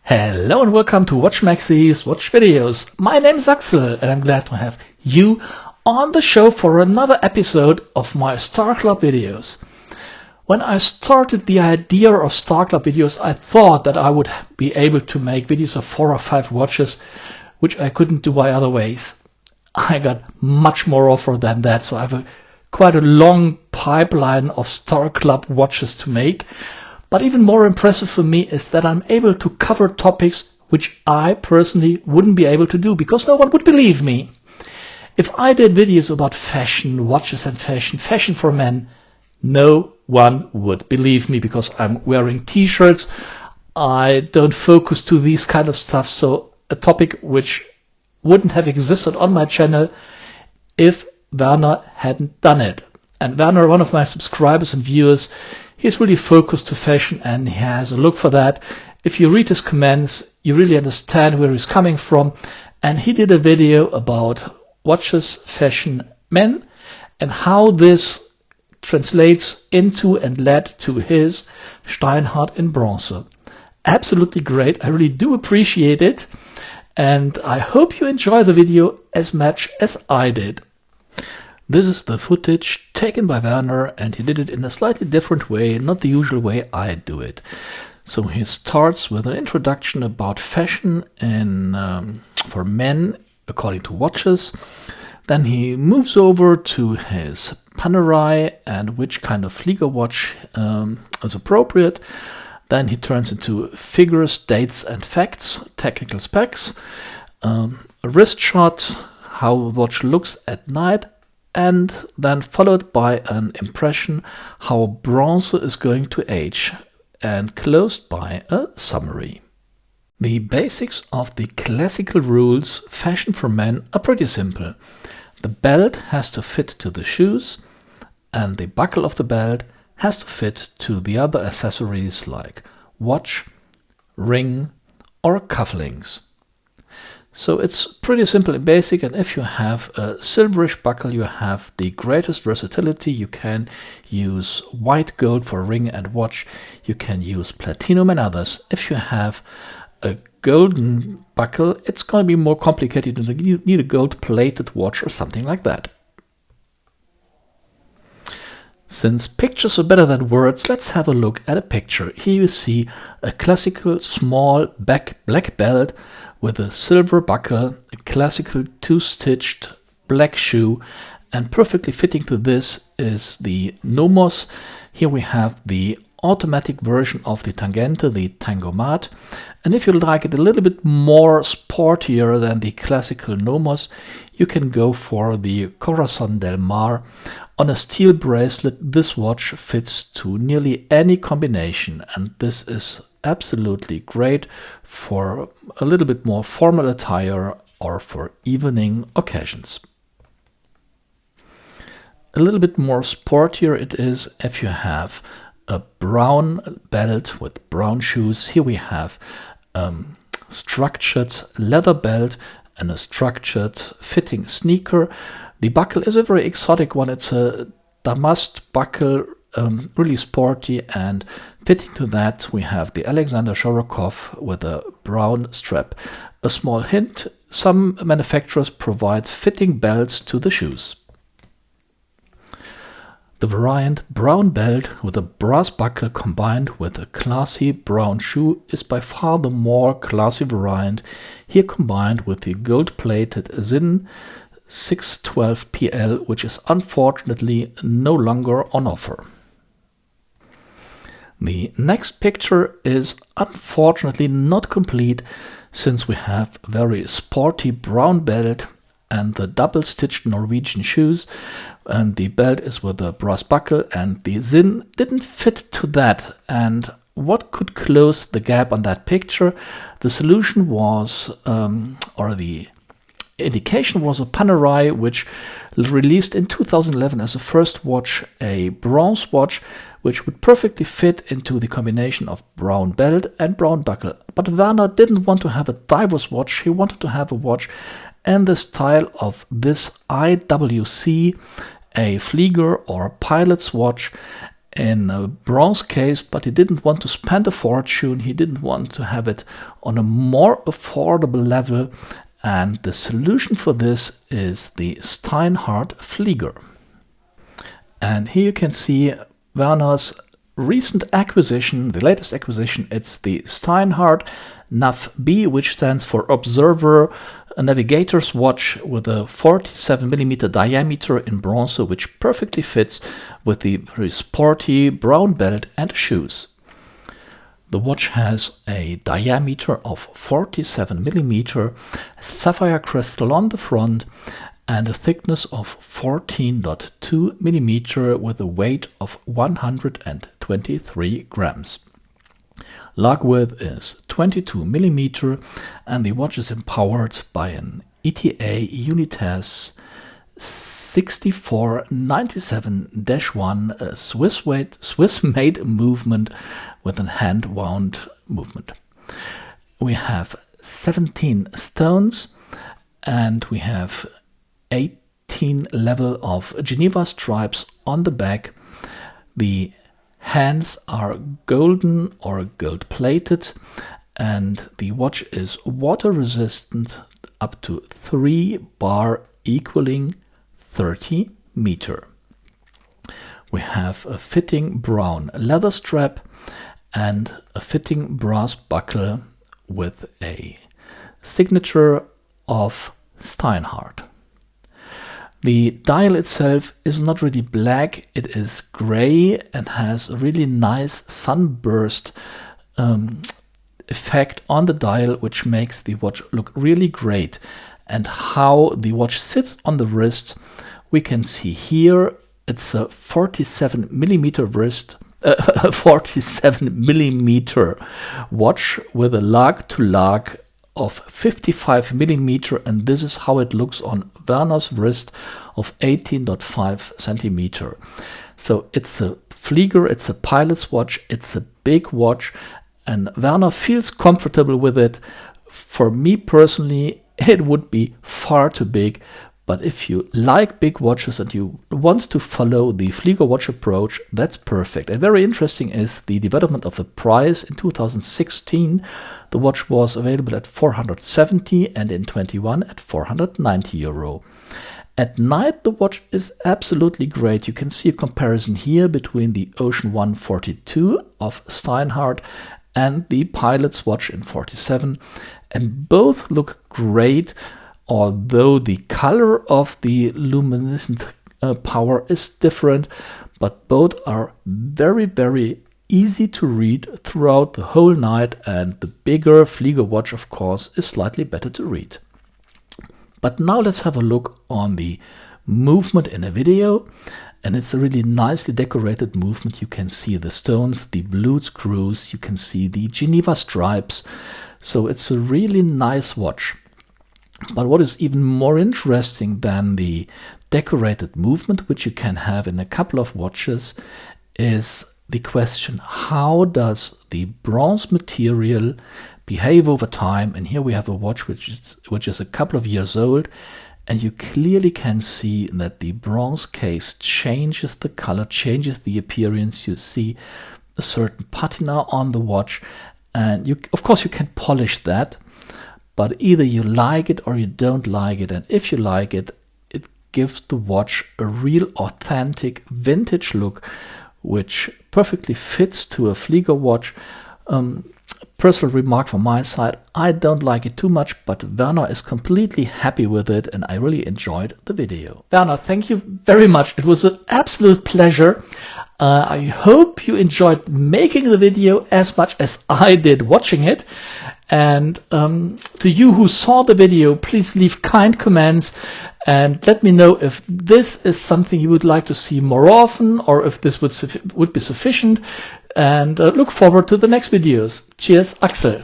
Hello and welcome to watchmaxe's Watch Videos. My name is Axel and I'm glad to have you on the show for another episode of my Star Club videos. When I started the idea of Star Club videos, I thought that I would be able to make videos of 4 or 5 watches, which I couldn't do by other ways. I got much more offer than that, so I have quite a long pipeline of Star Club watches to make. But even more impressive for me is that I'm able to cover topics which I personally wouldn't be able to do because no one would believe me. If I did videos about fashion, watches and fashion for men, no one would believe me because I'm wearing t-shirts. I don't focus to these kind of stuff, so a topic which wouldn't have existed on my channel if Werner hadn't done it. And Werner, one of my subscribers and viewers, he's really focused to fashion and he has a look for that. If you read his comments, you really understand where he's coming from. And he did a video about watches, fashion, men, and how this translates into and led to his Steinhart in bronze. Absolutely great. I really do appreciate it. And I hope you enjoy the video as much as I did. This is the footage taken by Werner, and he did it in a slightly different way, not the usual way I do it. So he starts with an introduction about fashion for men according to watches. Then he moves over to his Panerai and which kind of Flieger watch is appropriate. Then he turns into figures, dates and facts, technical specs, a wrist shot, how the watch looks at night, and then followed by an impression how bronze is going to age, and closed by a summary. The basics of the classical rules fashion for men are pretty simple. The belt has to fit to the shoes, and the buckle of the belt has to fit to the other accessories like watch, ring, or cufflinks. So it's pretty simple and basic, and if you have a silverish buckle, you have the greatest versatility. You can use white gold for ring and watch. You can use platinum and others. If you have a golden buckle, it's going to be more complicated. You need a gold-plated watch or something like that. Since pictures are better than words, let's have a look at a picture. Here you see a classical small black belt with a silver buckle, a classical two-stitched black shoe, and perfectly fitting to this is the Nomos. Here we have the automatic version of the Tangente, the Tangomat. And if you like it a little bit more sportier than the classical Nomos, you can go for the Corazon del Mar. On a steel bracelet, this watch fits to nearly any combination, and this is absolutely great for a little bit more formal attire or for evening occasions. A little bit more sportier it is if you have a brown belt with brown shoes. Here we have structured leather belt and a structured fitting sneaker. The buckle is a very exotic one. It's a damask buckle, really sporty, and fitting to that we have the Alexander Shorokov with a brown strap. A small hint, some manufacturers provide fitting belts to the shoes. The variant brown belt with a brass buckle combined with a classy brown shoe is by far the more classy variant, here combined with the gold-plated Zinn 612 PL, which is unfortunately no longer on offer. The next picture is unfortunately not complete, since we have a very sporty brown belt and the double-stitched Norwegian shoes, and the belt is with a brass buckle, and the Zinn didn't fit to that. And what could close the gap on that picture? The solution was, or the indication was, a Panerai, which released in 2011 as a first watch, a bronze watch, which would perfectly fit into the combination of brown belt and brown buckle. But Werner didn't want to have a diverse watch, he wanted to have a watch in the style of this IWC, a Flieger or pilot's watch, in a bronze case, but he didn't want to spend a fortune. He didn't want to have it on a more affordable level, and the solution for this is the Steinhart Flieger. And here you can see Werner's recent acquisition, the latest acquisition. It's the Steinhart Nav B, which stands for Observer, a navigator's watch with a 47mm diameter in bronze, which perfectly fits with the very sporty brown belt and shoes. The watch has a diameter of 47mm, sapphire crystal on the front, and a thickness of 14.2mm with a weight of 123 grams. Lug width is 22mm, and the watch is empowered by an ETA Unitas 6497-1, a Swiss-made movement with a hand-wound movement. We have 17 stones, and we have 18 level of Geneva stripes on the back. The hands are golden or gold plated, and the watch is water resistant up to 3 bar equaling 30 meter. We have a fitting brown leather strap and a fitting brass buckle with a signature of Steinhart. The dial itself is not really black, it is gray and has a really nice sunburst effect on the dial, which makes the watch look really great. And how the watch sits on the wrist, we can see here. It's a 47mm wrist, 47mm watch with a lug to lug of 55mm, and this is how it looks on Werner's wrist of 18.5 centimeter. So it's a Flieger, it's a pilot's watch, it's a big watch, and Werner feels comfortable with it. For me personally, it would be far too big, but if you like big watches and you want to follow the Flieger watch approach, that's perfect. And very interesting is the development of the price. In 2016, the watch was available at 470 and in 21 at 490 euro. At night, the watch is absolutely great. You can see a comparison here between the Ocean 142 of Steinhart and the pilot's watch in 47, and both look great, although the color of the luminescent power is different, but both are very, very easy to read throughout the whole night, and the bigger Flieger watch, of course, is slightly better to read. But now let's have a look on the movement in a video, and it's a really nicely decorated movement. You can see the stones, the blue screws, you can see the Geneva stripes, so it's a really nice watch. But what is even more interesting than the decorated movement, which you can have in a couple of watches, is the question, how does the bronze material behave over time? And here we have a watch which is a couple of years old, and you clearly can see that the bronze case changes the color, changes the appearance. You see a certain patina on the watch, and of course you can polish that. But either you like it or you don't like it. And if you like it, it gives the watch a real authentic vintage look, which perfectly fits to a Flieger watch. Personal remark from my side, I don't like it too much, but Werner is completely happy with it, and I really enjoyed the video. Werner, thank you very much. It was an absolute pleasure. I hope you enjoyed making the video as much as I did watching it. And to you who saw the video, please leave kind comments and let me know if this is something you would like to see more often, or if this would be sufficient. And look forward to the next videos. Cheers, Axel.